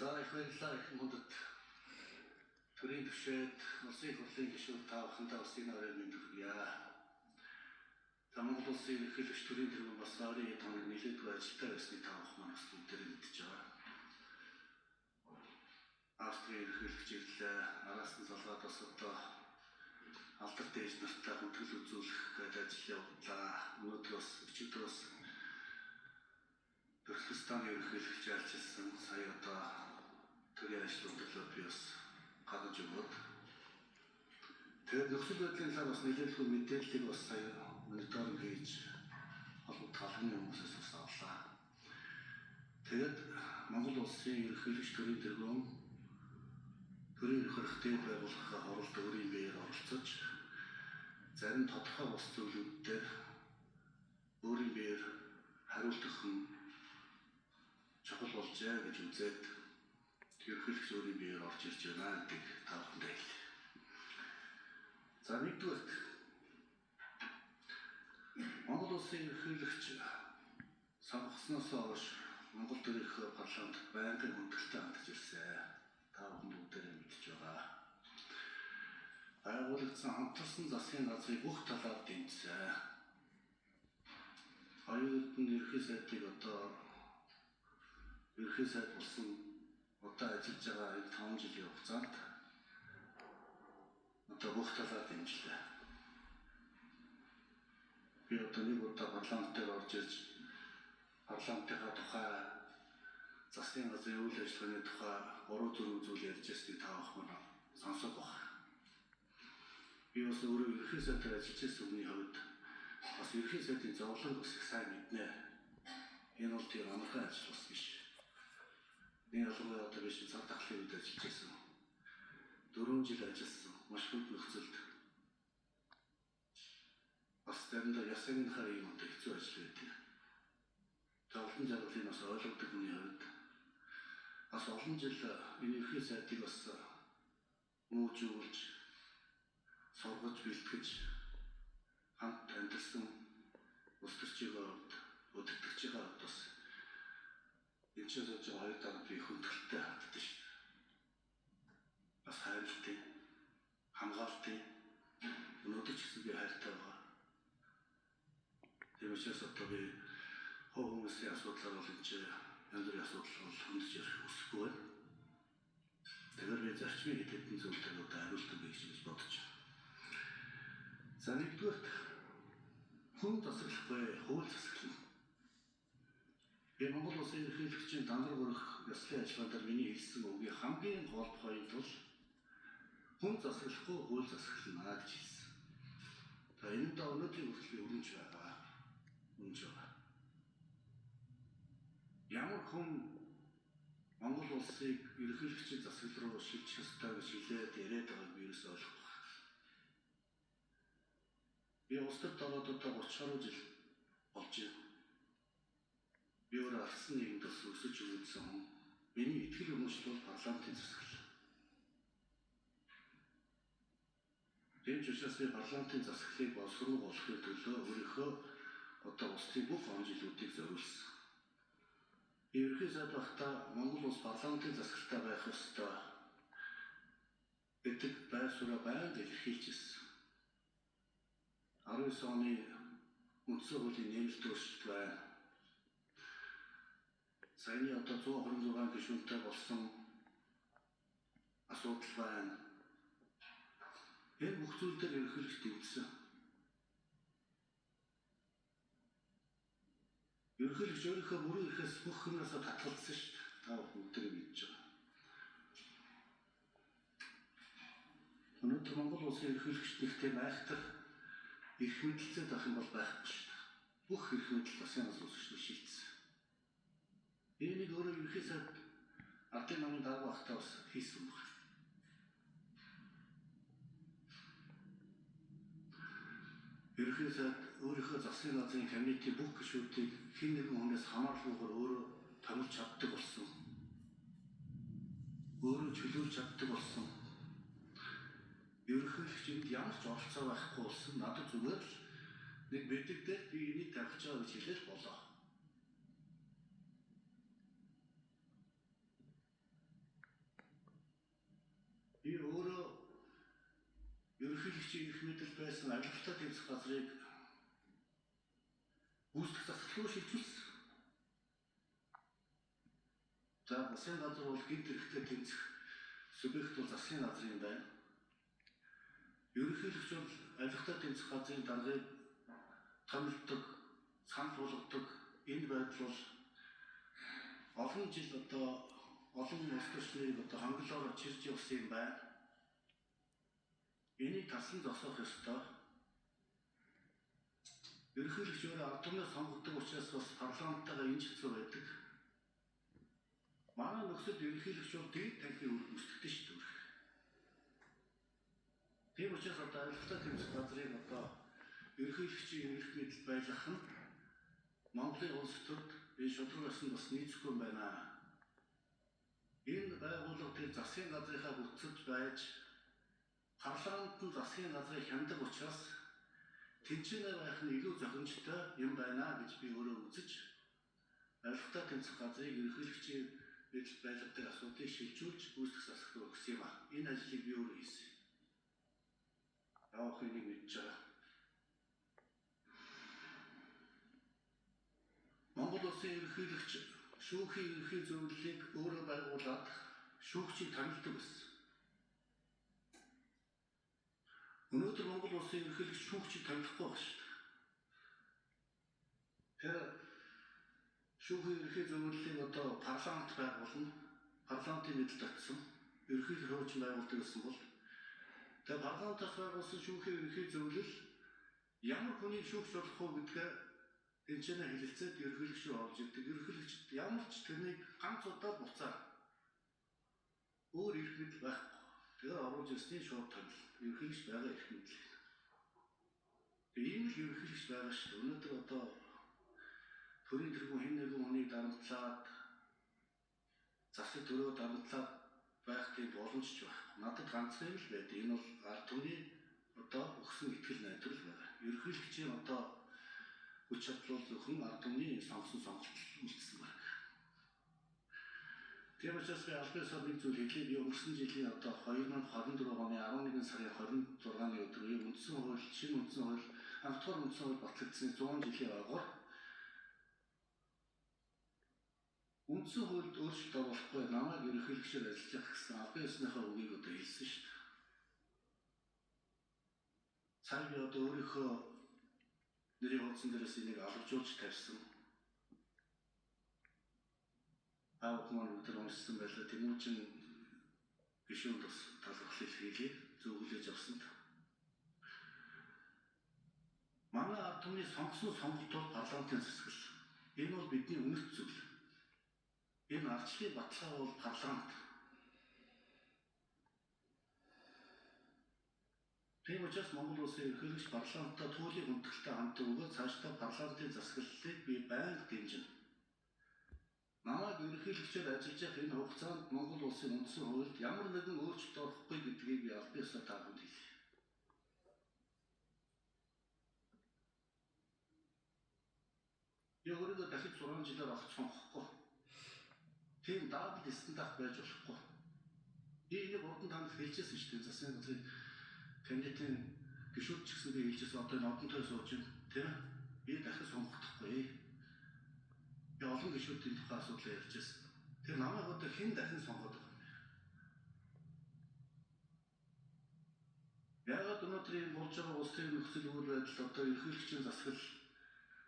За их баярлалаа их мөндөд төрийн төвшөөд улсын хурлын гишүүн та бүхэндээ бас энэ орой мэнд хүргье. За Монгол улсын ерөнхийлөгч төрийн тэргүүн бас оройн тоног нэлээдгүй ажилтаа байсныг та бүхэн бас бүгдээр мэдж байгаа. Австрийн ерөнхийлөгч ирлээ, араас нь салгаад бас одоо алдар дээж нартай хөтгөл үзүүлэх гэдэг ажил явууллаа. Өнөөдөр бас өчигдөр бас Туркменстаны ерөнхийлөгч альчилсан сая одоо төрийн ажлын төлөө би бас гаргаж өгөөд тэгээд нөхцөл байдлын талаар бас нэлээдгүй мэдээллийг бас сая мониторинг хийж холбогд халбаны хүмүүсээс бас авлаа. Тэгээд Монгол улсын ерөнхийлөгч төрийн тэргүүн төрийн эрх хэрэгтэй байгууллагын хоролт өөрийн биеэр оролцож зарим тодорхой бус зүйлүүд дээр өөрийн биеэр хариулт өгөх нь чухал болжээ гэж үзээд ерөнхийлөгч өөрийн биеэр орж ирж байна гэдэг та бүхэндээ хэлье. За нэгдүгээр Монгол улсын ерөнхийлөгч сонгогдсноос хойш Монгол төрийн парламент байнгын хүндэлтэй хандж ирсэн. Та бүхэн бүгдээрээ мэдж байгаа. Байгуулагдсан хамтарсан засгийн газрын бүх талаар дэмжсэн. Хоёрын ерөнхий сайдыг одоо ерөнхий сайд болсон одоо ажиллаж байгаа 5 жилийн хугацаанд одоо бүх талаар дэмжлээ. Би одоо нэг удаа парламентээр орж ирж парламентынхаа тухай засгийн газрын үйл ажиллагааны тухай 3-4 зүйл ярьж байсныг та бүхэн сонсох баг. Би бас өөрөө ерөнхий сайдаар ажиллаж байсан хүний хувьд бас ерөнхий сайдын зовлон бас их сайн мэднэ. Энэ бол тийм амархан ажил бас биш. Нэг ялангуяа одоо биш цаг тахлын үед ажиллаж байсан. 4 жил ажилласан. Маш хүнд нөхцөлд бас заримдаа ясагнахаар юм одоо хэцүү ажил байдаг. Зовлон жаргалыг бас ойлгодог хүний хувьд бас олон жил энэ ерөнхий сайдыг бас мууж сургаж бэлтгэж хамт амьдсан улс төрчийн хувьд өдөртөгчийн хувьд бас энэ ч зөв хоёр дарга би хүндэлтэй ханддаг шүү дээ. Бас хайрлалтай, хамгаалалттай өнөөдөр ч гэсэн би хайртай байгаа. Тэр учраас одоо би хов хүмүүсийн асуудлаар бол энэ янз бүрийн асуудал бол хөндөж ярих хүсэхгүй байна. Тэгэхээр би зарчмын хэдэн зүйлээр одоо хариулт өгье гэж бодож байна. За нэгдүгээр хүн засаглахгүй, хууль засаглана. Би Монгол улсын ерөнхийлөгчийн дандар хүрэх ёслолын ажиллагаанд миний хэлсэн үгийн хамгийн гол point бол хүн засаглахгүй, хууль засаглана гэж хэлсэн. За энэ дэ өнөөдрийн хүртэл өрнөж байгаа. Үнж байгаа. Ямар хүн Монгол улсыг ерөнхийлөгчийн засаглал руу шилжих ёстой гэж хэлээд яриад байгааг би ерөөсөй ойлгохгүй. Би улс төрд ороод одоо 30 гаруй жил болж байна. Би өөрөө алсан нийгэмд бас өсөж өгсөн хүн. Миний итгэл үнэмшил бол парламентын засаглал. Тийм ч учраас би парламентын засаглалыг боловсруулахын төлөө өөрийнхөө одоо улсын бүх он жилүүдийг зориулсан. Ерөнхий сайд багтаа Монгол улс парламентын засаглалтай байх ёстой гэдэг байр суурь байнга илэрхийлж ирсэн. 19 оны үндсэн хуулийн нэмэлт өөрчлөлт байна. Саяны одоо 126 гишүүнтэй болсон асуудал байна. Энэ бүх зүйл дээр ерөнхийлөгч дэмжсэн. Ерөнхийлөгч өөрийнхөө мөрөн ирэхээс бүх хүнээс татгалзсан шүү дээ. Та бүгдээ мэдж байгаа. Өнөөдөр Монгол улсын ерөнхийлөгч нэгтэй байхдаа эрх мэдэлцээд авах юм бол байхгүй шүү дээ. Бүх эрх мэдэл засгийн газар үсгэж шийдсэн. Энийг өөрөө ерөнхий сайд ардын намын дарга багтаа бас хийсэн байна. Ерөнхий сайд өөрийнхөө засгийн газрын комитетийн бүх гишүүдийг хэн нэгэн хүнээс хамааралгүйгээр өөрөө томилж чаддаг болсон. Өөрөө чөлөөлж чаддаг болсон. Ерөнхийлөгчөнд ямар ч оролцоо байхгүй болсон. Надад зүгээр л нэг бэдэг дээр би энийг тавьж байгаа гэж хэлээд болоо. ерөнхийлөгчийн эрх мэдэл байсан авилгалтай тэмцэх газрыг гүйцэтгэх засал руу шилжүүлсэн. За засгийн газар бол гинт эрхтэй тэмцэх субъект бол засгийн газар юм байна. Ерөнхийлөгч бол авилгалтай тэмцэх газрын даргыг томилдог, санал болгодог. Энэ байдал бол олон жил олон улс төрчнийг хонглоор чирж явсан юм байна. Энийг талсан зогсоох ёстой. Ерөнхийлөгч өөрөө ард түмнээ сонгодог учраас бас парламенттайгаа энэ хэцүү байдаг. Манай нөхцөл ерөнхийлөгч бол дээд танхимын үр гүйцэтгэдэг шүү дээ. Тийм учраас авилгалтай тэмцэх газрын ерөнхийлөгчийн эрх мэдэл байлгах нь Монголын улс төрд шудраг байсан бас нийцэхгүй байна. Энэ байгууллага тэр засгийн газрынхаа бүтцэлд байж парламент нь засгийн газрыг хяндаг учраас тэнцэнэ байх нь илүү зохимжтой юм байна гэж би өөрөө үзэж авилгалтай тэмцэх газрыг ерөнхийлөгчийн мэдэл байлгадаг асуудлыг шилжүүлж гүйцэтгэх засагт өгсөн юм аа. Энэ ажлыг би өөрөө хийсэн. Явах энийг мэдж байгаа. Монгол улсын ерөнхийлөгч шүүхийн ерөнхий зөвлөлийг өөрөө байгуулад шүүгчийг томилдог байсан. Өнөөдөр Монгол улсын ерөнхийлөгч шүүгчийг томилохгүй байна шүү дээ. Тэр шүүхийн ерөнхий зөвлөлийг парламент байгуулна, парламентын мэдэлд очсон, ерөнхийлөгч хуучин байгуулдаг гэсэн бол тэгээ парламентаас байгуулсан шүүхийн ерөнхий зөвлөл ямар хүнийг шүүгч болох вэ гэдгээ тэнцэнэ хэлэлцээд ерөнхийлөгч рүү орж ирдэг. Ерөнхийлөгчд ямар ч тэрнийг ганц удаа буцаа өөр эрх мэдэл байхгүй. Тэгээ оруулж ирсний шууд томил. Ерөнхийлөгч байгаа эрх мэдэл. Тэгээ ийм л ерөнхийлөгч байгаа шүү дээ. Өнөөдөр төрийн тэргүүн хэн нэгэн хүнийг дарамтлаад засаг төрөө дарамтлаад байх тийм боломж ч байхгүй. Надад ганцхан л байдаг. Энэ бол ард түмний өгсөн итгэл найдвар байна. Ерөнхийлөгчийн хүч чадал зөвхөн ард түмний сонгосон сонголт үлдсэн байна. Тийм учраас би албан ёсоор нэг зүйл хэлье. Би өнгөрсөн жилийн 2024 оны 11 сарын 26-ны өдрийн үндсэн хууль, шинэ үндсэн хууль, анхдугаар үндсэн хууль батлагдсны 100 жилийн ойгоор үндсэн хуульд өөрчлөлт оруулахгүй намайг ерөнхийлөгчөөр ажиллах гэсэн албан ёсныхаа үгийг хэлсэн шүү дээ. Цааш би өөрийнхөө нэрийн хуудсан дээрээс энийг алгажуулж тавьсан. Аавч маань өдөр уншсан байлаа. Тэмүүжин гишүүнд бас талархал илэрхийлээ. Зөвлөж авсанд. Манай ард түмний сонгосон сонголтууд парламентын засаг. Энэ бол бидний үнэт зүйл. Энэ ардчлалын баталгаа бол парламент. Тийм учраас Монгол улсын ерөнхийлөгч парламенттай туйлын хүндэтгэлтэй хамт өгөөд цаашдаа парламентын засаглалыг би байнга дэмжинэ. Намайг ерөнхийлөгчөөр ажиллаж явах энэ хугацаанд Монгол улсын үндсэн хуульд ямар нэгэн өөрчлөлт орохгүй гэдгийг би албан ёсоор та бүхэнд хэлье. Я өөрийгөө дахид 6 жилээр авах сонгохгүй. Тийм дабл стандарт байж болохгүй. Би энийг урд нь танд хэлжсэн шүү дээ. Засгийн газрын кандидатын гишүүд ч гэсэн би хэлжсэн одоо энэ одонтой сууж байна. Тийм ээ. Би дахид сонгохдохгүй. Би олон гишүүдийн тухай асуудал ярьж байсан. Тэр намайг одоо хэн дахин сонгоод байгаа юм бэ? Яагаад өнөөдөр энэ болж байгаа улс төрийн нөхцөл үйл байдал ерөнхийлөгчийн засаглал,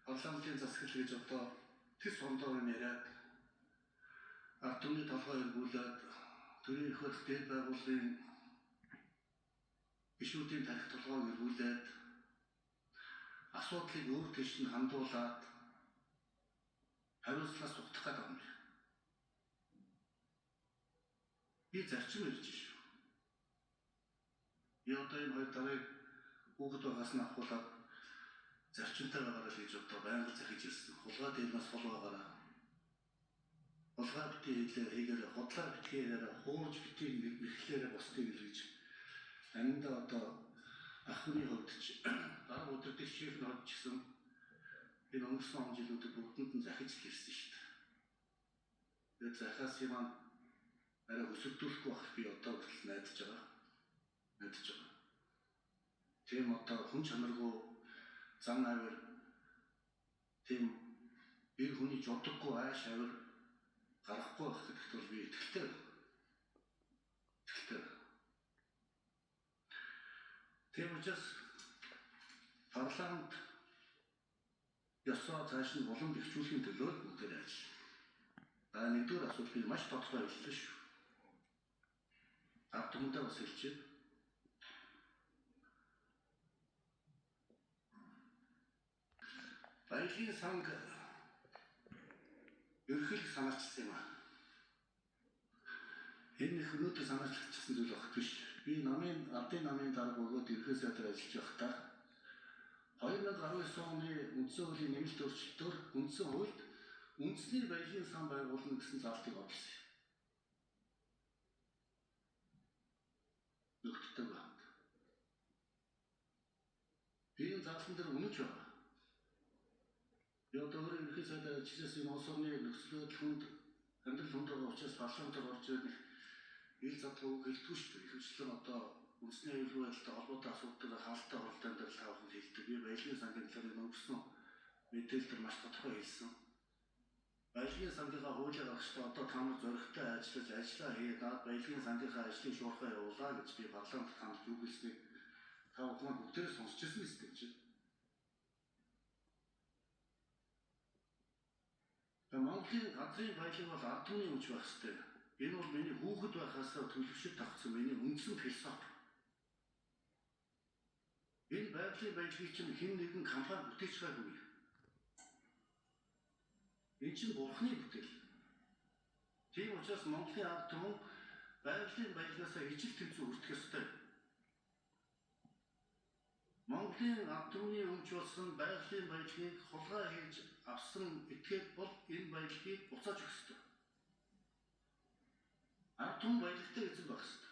парламентын засаглал гэж тэс хондоор яриад ард түмний толгой эргүүлээд төрийн эрх барих дэд байгууллагын гишүүдийн тарих толгойг эргүүлээд асуудлыг өөр тийш нь хандуулаад хариуцлагаас ухтах гэдэг юм. Би зарчим ярьж шүү. Би одоо энэ хоёр дарыг хүүхэд байгаас нь авахуулаад зарчимтай байгаараа л гэж байнга захиж ирсэн. Хулгай дээрнээс хол байгаараа. Хулгай битгий хийгээрээ, худлаа битгий хийгээрээ, хуурж битгий мэхлээрээ босдгийг илгэж аминда ахны хувьд ч дараа өдөртөө шийх нь hodж гисэн энэ өнгөрсөн жилүүдэд бүгдэнд нь захиж ирсэн шүү дээ. Тэгээд захаас юм арай өсөлдүүлэхгүй байх би одоо хүртэл найдаж байгаа. тийм одоо хүн чанаргүй зан авир тийм эр хүний жодоггүй ааш авир гарахгүй байх гэдэгт бол би итгэлтэй. Тийм учраас парламент ёсоо цааш нь боломж ихжүүлэхийн төлөө бүгдээр ажиллана. Нэгдүгээр асуудал би маш тодорхой хэлсэн шүү. Ард түмэндээ бас хэлчихэ. Баялагын санг ерөнхийдөө санаачсан юм аа. Энэ их өнөөдөр санаачлагдсан зүйл багт биш. Би ардын намын дарга бөгөөд ерөнхий сайдаар ажиллаж байхдаа 2019 оны үндсэн хуулийн нэмэлт өөрчлөлтөөр үндсэн хуульд үндэсний баялагын сан байгуулна гэсэн заалтыг оруулсан. Нөхдөд байна. Би энэ заалтан дээр үнэж байгаа. Би одоо ерөнхий сайдаар ажиллаж энэ улс орны нөхцөл байдал хүнд амьдрал хүнд байгаа учраас парламентаар орж ирэх ил задгүйг хэлдэг шүү дээ. Ихэвчлэн одоо үндэсний аюулгүй байдалтай холбоотой асуудал хаалттай оролдоонд дээр тавхан хэлдэг. Би баялагын сангийн талаар өнгөрсөн мэдээлэлд маш тодорхой хэлсэн. Баялагын сангийнхаа хуулийг гаргахдаа одоо та нар зоригтой ажиллаж ажиллаа хийгээд баялагын сангийнхаа ажлыг шуурхай явуулаа гэж би парламентд хамт юу гэлснийг та бүхэн бүгдээрээ сонсч ирсэн биз дээ. Монголын газрын баялаг бол ард түмний өмч байх ёстой. Энэ бол миний хүүхэд байхаасаа төлөвшөж тавцсан миний үндсэн философи. Энэ байгалийн баялагыг чинь хэн нэгэн компани бүтээж байгаагүй. Энэ чинь бурхны бүтээл. Тийм учраас Монголын ард түмэн байгалийн баялагаасаа ижил тэмцүү хүртэх ёстой. Монголын ард түмний өмч болсон байгалийн баялагыг хулгай хийж авсан этгээд бол энэ баялагыг буцааж өгөх ёстой. Ард түмэн баялагтай эзэн байх ёстой.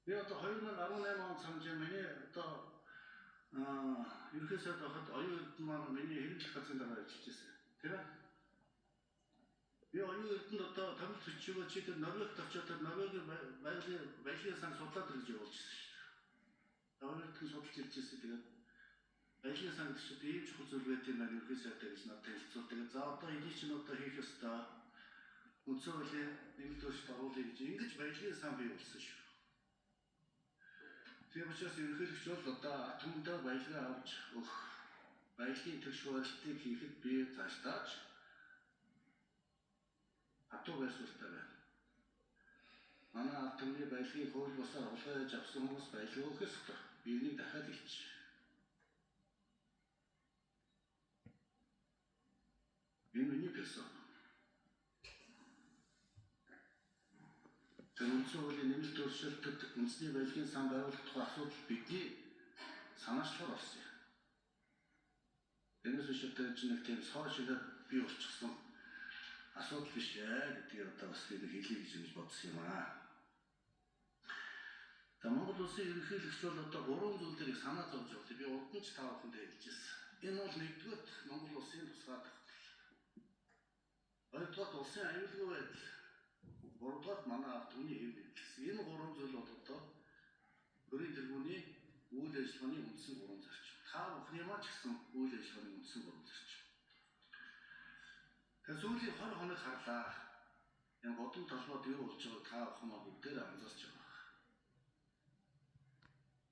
Би одоо 2018 он санаж миний одоо ерөнхий сайд байхад оюун эрдэнэ маань миний хэрэглэх газрын дараа ажиллаж байсан. Тийм ээ? Би оюун эрдэнэд одоо тамил төчөөгөө чи тэр Норвегид очиод тэр Норвегийн баялагын сан судлаад ирж явуулчихсан шүү дээ. Оюун эрдэнэ судалж ирж ирсэн. Тэгээд баялагын сан гэж ийм чухал зүйл байт юм байна ерөнхий сайдаа гэж надад хэлцүү. Тэгээд за одоо энийг чинь одоо хийх ёстой. Үндсэн хуулийн нэмэлт өөрчлөлт оруулъя гэж ингэж баялагын сан бий болсон шүү. Тийм учраас ерөнхийлөгч бол одоо ард түмэндээ баялагаа авч өгөх баялагын тэгш барилтыг хийхэд би цаашдаач хатуу байр суурьтай байна. Манай ард түмний баялагын хууль бусаар хулгайж авсан хүмүүс баялаг өгөх ёстой. Би энийг дахиад хэлж. Энэ миний философи. Үндсэн хуулийн нэмэлт өөрчлөлтөд үндэсний баялагын сан байгуулах тухай асуудал бидний санаачлахаар орсон юм. Энэс биш одоо нэг тийм соо шигээр бий болчихсон асуудал биш ээ гэдгийг одоо бас нэг хэлье гэж бодсон юм аа. За Монгол улсын ерөнхийлөгч бол одоо 3 зүйл дээр санаа зовж байгаа. Би урд нь ч та бүхэнд хэлжсэн. Энэ бол нэгдүгээр Монгол улсын тусгай тогтвол. Хоёрдугаар улсын аюулгүй байдал. Гуравдугаар манай ард түмний хэв нэгдсэн. Энэ 3 зүйл бол одоо өрийн тэргүүний үйл ажиллагааны үндсэн 3 зарчим. Та бүхний маань ч гэсэн үйл ажиллагааны үндсэн 3 зарчим. Тэгэхээр сүүлийн 20 хоног харлаа. Энэ бодон толгойд юу болж байгааг та бүхэн бүгдээрээ анзаарч байгаа.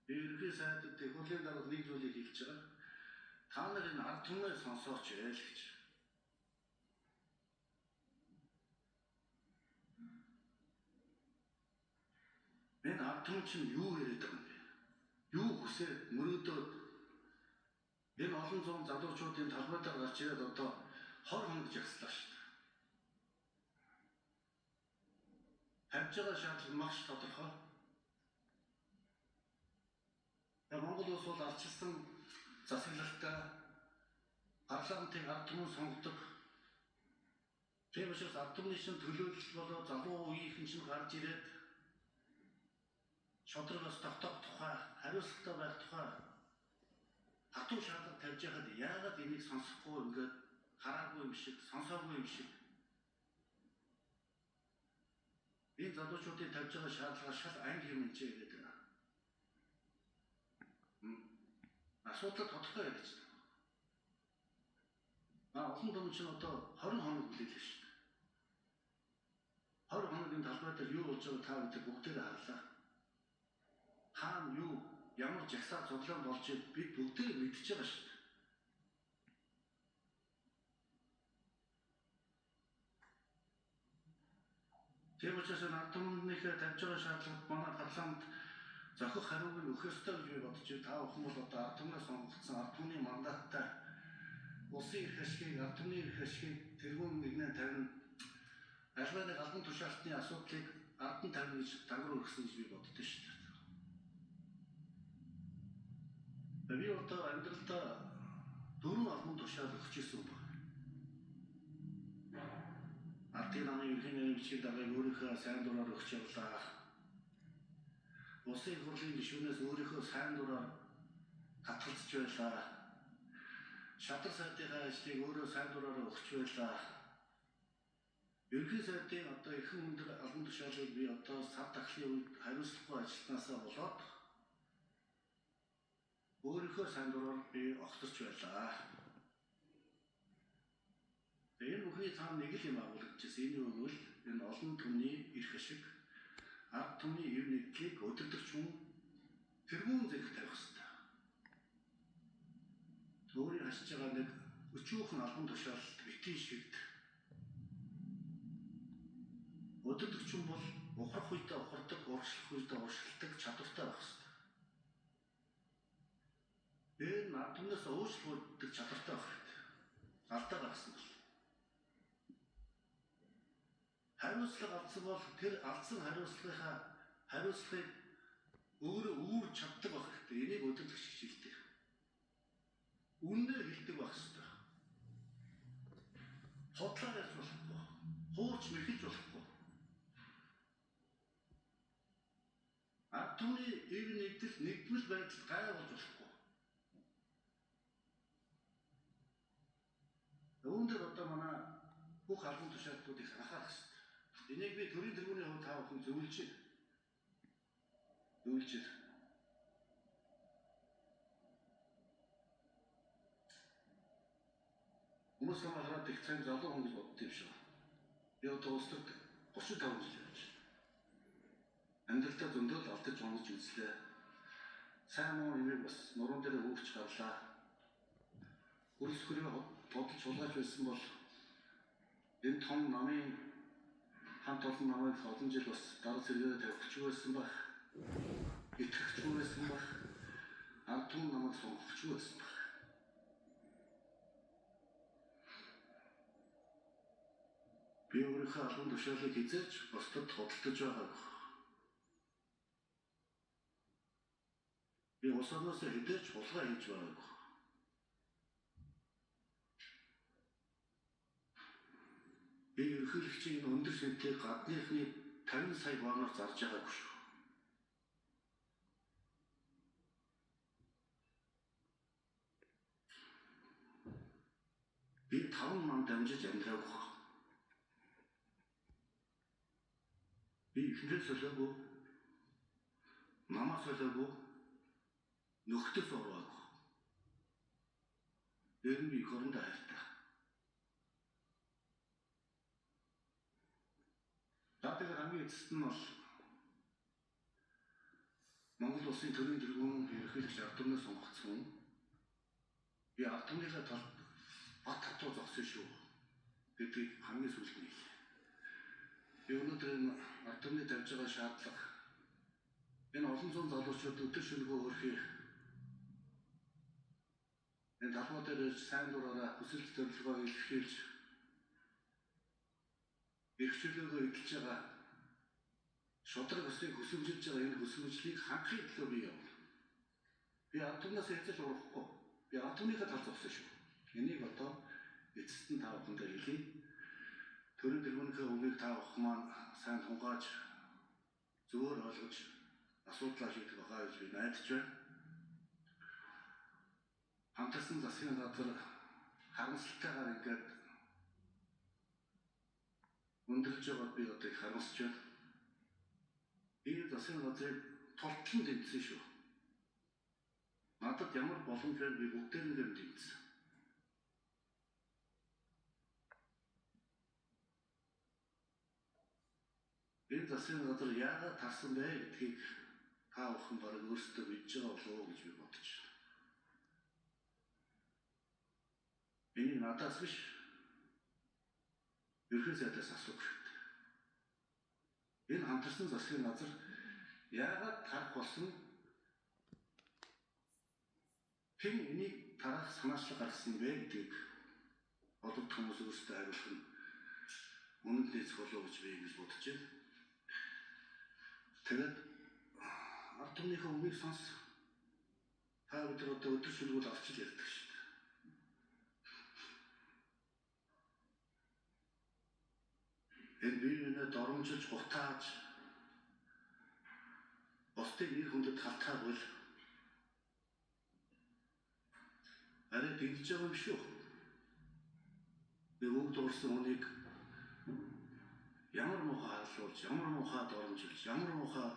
Би ерөнхий сайдад хуулийн дарга нэг зүйлийг хэлж байгаа. Та нар энэ ард түмээ сонсооч ээ л гэж. Энэ ард түмэн чинь юу яриад байгаа юм бэ? Юу хүсээд мөрөөдөөд энэ олон зуун залуучуудын талбайдаар гарч ирээд одоо 20 хоног жагслаа шүү дээ. Тавьж байгаа шаардлага маш тодорхой. Монгол улс бол ардчилсан засаглалтай парламентын ард түмэн сонгодог. Тийм учраас ард түмний шин төлөөлөлт болоо залуу үеийнхэн чинь гарч ирээд шодрогоос тогтоох тухай, хариуцлагатай байх тухай хатуу шаардлага тавьж байхад яагаад энийг сонсохгүй ингээд хараагүй юм шиг, сонсоогүй юм шиг. Энэ залуучуудын тавьж байгаа шаардлага шал анги хэмжээ гэдэг. асуудал тодорхой яриач. Олон том чинь одоо 20 хоног хүлээлээ шүү дээ. 20 хоногийн талбай дээр юу болж байгааг та бүхэн бүгдээрээ харлаа. Хаана юу ямар жагсаал цуглаан болж байгааг бид бүгдээ мэдчихэж байгаа шүү дээ. Тийм учраас ард түмнийхээ тавьж байгаа шаардлагад манай парламент зохих хариуг нь өгөх ёстой гэж би бодож байна. Та бүхэн бол одоо ард түмнээс сонгогдсон ард түмний мандаттай улсын эрх ашигыг, ард түмний эрх ашигыг тэргүүн нэгнээ тавина. Албаны албан тушаалтны асуудлыг ардан тавина гэж дагвар өгсөн гэж би боддог шүү дээ. Би одоо амьдралдаа 4 албан тушаал өгч ирсэн байна. Ардын намын ерхий нэрийн бичгийн даргаыг өөрийнхөө сайн дураар өгч явлаа. Улсын хурлын гишүүнээс өөрийнхөө сайн дураар татгалзаж байлаа. Шадар сайдынхаа ажлыг өөрөө сайн дураар өгч байлаа. Ерхий сайдын одоо эрхэм өндөр албан тушаалыг би одоо сар дахлын үед хариуцлагагүй ажилласнасаа болоод өөрийнхөө сайн дураар би огцорч байлаа. Энэ бүхний цаана нэг л юм агуулгачээс энэ үг бол энэ олон түмний эрх ашиг, ард түмний эв нэгдлийг өдөртөгчмөн тэргүүн зэрэг тавих хэрэгтэй. Өөрийн хашиж байгаа нэг өчүүхэн албан тушаалд битгий шигд. Өдөртөгчмөн бол ухрах үедээ ухардаг, урагшлах үедээ урагшилдаг чадвартай байх хэрэгтэй. Энэ ард түмнээс уучлалт чадвартай байх хэрэгтэй. Алдаа гаргасан бол хариуцлага алдсан бол тэр алдсан хариуцлагыг өөрөө үүр чаддаг байх хэрэгтэй. Энийг өдөртөгч хичээлдэг. Үнээр хэлдэг байх хэрэгтэй. Хотлоор ярьж болохгүй. Хуурч мэхэж болохгүй. Ард түмний эв нэгдэл нэгдмэл байдал гай болж болохгүй. Үүн дээр одоо манай бүх албан тушаалтуудыг анхаарах хэрэгтэй. Энийг би төрийн тэргүүний хувьд та бүхэн зөвлөж байна. Хүмүүс хамаараад их цаг залуу хүн гэж боддог юм шиг. Би одоо улсад 35 жил явж байна. Амьдралдаа зөндөө л алдаж унаж үзлээ. Сайн муу нэмийг бас нуруунд дээр хөөгч гарлаа. Үрс хөрөө бодож сулгаж байсан бол энэ том намын хамт олон намайг олон жил бас дараа зэрэгээр тавьчих байсан байх. Итгэж байсан байх. Ард түмэн намайг сонгох байсан байх. Би өөрийнхөө албан тушаалыг хязгаарч бусдад худалдаж байгаагүй. Би улс орноос хэдэж хулгай хийж байгаагүй. Би ерөнхийлөгчийн өндөр шилдэг гадныхны 50 сая боноор зарж байгаагүй шүү. Би 5 нам дамжиж амьдраагүй. Би ихнээ солиогүй. Намаа солиогүй. Нөхдөс ураагүй. Тэр нь би хөрөндөө хайртай. Даатайгаар хамгийн эцэст нь бол Монгол улсын төрийн тэргүүн ерөнхийлөгч ард түмнээс сонгогдсон. Би ард түмнийхээ талд бат хатуу зогссон шүү гэдгийг хамгийн сүүлд нь хэлээ. Би өнөөдөр энэ ард түмний тавьж байгаа шаардлага энэ олон зуун залуучууд өдөр шөнөгүй хөрхий энэ талбай дээр ирж сайн дураараа хүсэл зорилгоо илэрхийлж эрхчлөөгөө эдэлж байгаа шудраг өсвийг хөсөмжилж байгаа энэ хөсөмжлийг хангахын төлөө би явна. Би ард түмнээс хязгаарч урахгүй. Би ард түмнийхээ тал зогсон шүү. Энийг одоо эцэст нь та бүхэндээ хэлье. Төрийн тэргүүнийхээ үгийг та бүхэн маань сайн тунгааж зөвөр ойлгож асуудлаа шийдэх байгаа гэж би найдаж байна. Хамтарсан засгийн газар харамсалтайгаар ингээд өндөрлж байгаад би одоо их харамсаж байна. Энэ засгийн газрыг тултлан дэмжсэн шүү. Надад ямар боломжтой би бүгдээрээ дэмжсэн. Энэ засгийн газар яагаад тарсан бэ гэдгийг та бүхэн бараг өөрсдөө мэдж байгаа болов уу гэж би бодож байна. Энийг надаас биш ерхий сайдаас асуух хэрэгтэй. Энэ хамтарсан засгийн газар яагаад тарах болсон? Хэн энийг тарах санаачлал гаргасан бэ гэдгийг олонт хүмүүс өөрсдөө хариулах нь үнэн дэцэх болов гэж би ингэж бодож байна. Тэгээд ард түмнийхээ үгийг сонс. Та бүхэн одоо өдөр шөнөгүй авчил ярьдаг шүү дээ. Энэ биеийг доромжилж гутааж бусдыг нэр хүндэд халтаагүй арай бэлж байгаа юм шүү. Би бүгд урсан хүнийг ямар муухай хаалуулж, ямар муухай доромжилж, ямар муухай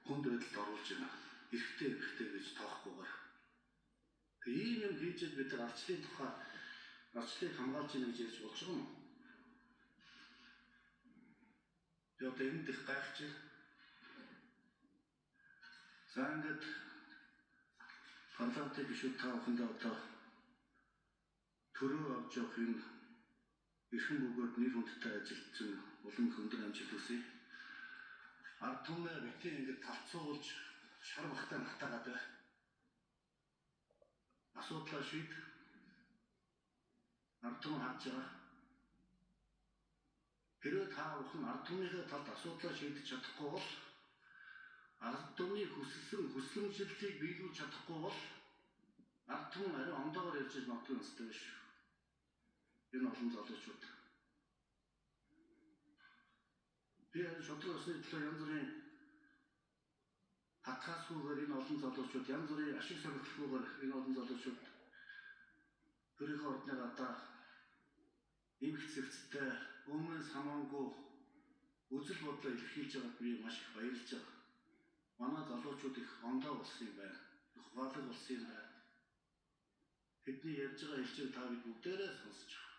хүнд байдалд оруулж байна. Эрэгтэй гэж тоохгүй. Ийм юм хийжээд бид нар арчлалын тухай арчлалыг хамгаалж байна гэж ярьж болж байгаа юм. Би одоо энэ дэх гайхаж байна. За ингээд парламентын гишүүд та бүхэндээ одоо төрөө авч явах энэ эрхэм бөгөөд нэр хүндтэй ажилтсан улам их өндөр амжилт хүсье. Ард түмээ битээ ингээд талцуулж шар бахтай натаагаад бай. Асуудлаа шийд. Ард түмэн харж байгаа. Хэрвээ та бүхэн ард түмнийхээ талд асуудлаа шийдэж чадахгүй бол ард түмний хүсэлмжлэлийг биелүүлж чадахгүй бол ард түмэн ариун ондоогоор ярьж магадгүй настай биш. Энэ олон залуучууд. Би шодрын усны төлөө янз бүрийн хатгаасгүйгээр энэ олон залуучууд янз бүрийн ашиг сонирхолгүйгээр энэ олон залуучууд өөрийнхөө ордны гадаа эмх зэвцтэй өмнө самангүй үзэл бодлоо илэрхийлж байгаад би маш их баярлж байгаа. Манай залуучууд их ондоо болсон юм байна. Их ухаалаг болсон юм байна. Тэдний ярьж байгаа хэлжийг та бид бүгдээрээ сонсож байгаа.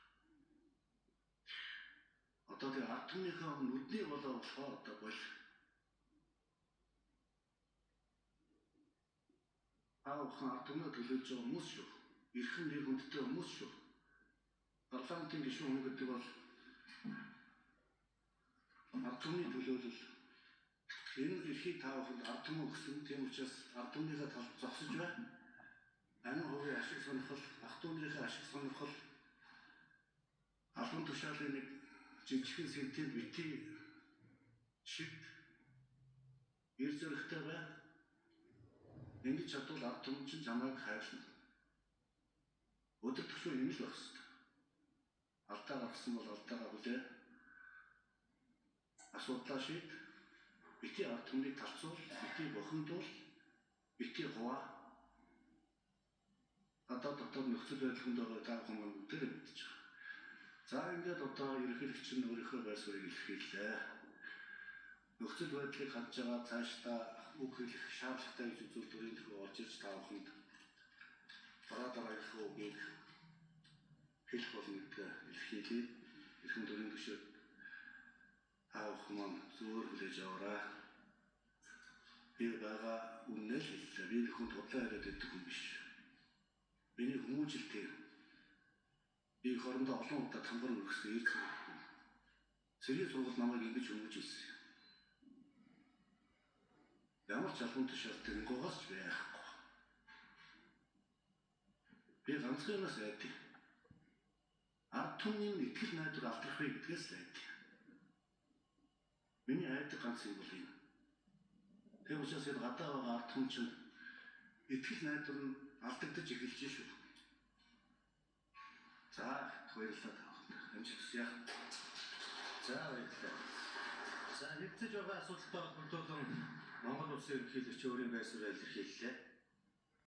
Одоо тэр ард түмнийхээ нүдний болоо болохоор одоо бол бүхэн ард түмнээ төлөөлж байгаа хүмүүс шүү. Эрхэм нэр хүндтэй хүмүүс шүү. Парламентын гишүүн хүн гэдэг бол ард түмний төлөөлөл. Энэ эрхийг та бүхэнд ард түмэн өгсөн. Тийм учраас ард түмнийхээ талд зогсож байна. Амин хувийн ашиг сонирхол, ах дүүнийхээ ашиг сонирхол, албан тушаалын нэг жижигхэн сентент битгий шиг эр зөрөгтэй бай. Ингэж чадвал ард түмэн чинь чамайг хайрлна. Өдөр төгшөө юм л байх хэрэгтэй. Алдаа гаргасан бол алдаагаа хүлээ. Асуудлаа шийд. Битгий ард түмнийг талцуул, битгий бохимдуул, битгий хуваа. Одоо дотоод нөхцөл байдал хүнд байгаа та бүхэн бүгдээрээ мэдж байгаа. За ингээд одоо ерөнхийлөгч нь өөрийнхөө байр суурийг илэрхийллээ. Нөхцөл байдлыг харж байгаа цаашдаа үг хэлэх шаардлагатай гэж үзүүл төрийн төлөө орж ирж та бүхэнд дараагийн үгийг хэлэх болно гэдгээ илэрхийлье. Эрхэм төрийн гишүүд та бүхэн маань зөвөр хүлээж аваарай. Би байгаа үннээ л хэллээ. Би хүнд худлаа яриад байдаг хүн биш. Миний хүмүүжлтэй. Би хорондоо олон удаа тамгар өргөсөн эрд хүн. Сэрийн сургууль намайг ингэж хүмүүжүүлсэн. Ямар ч албан тушаалтай нэгээс ч байхгүй. Би ганцханаас айдаг. Ард түмний итгэл найдвар алдрахыг гэдгээс л айдаг. Миний айдаг ганц юм бол энэ. Тэр учраас энэ гадаа байгаа ард түмэн чинь итгэл найдвар нь алдагдаж эхэлж шүү. За, баярлалаа тавхна. Амжилт хүсье. За, баярлалаа. За, нэгдэж байгаа асуудалтай холбогдуулан Монгол улсын ерөнхийлөгч өөрийн байр суурийг илэрхийллээ.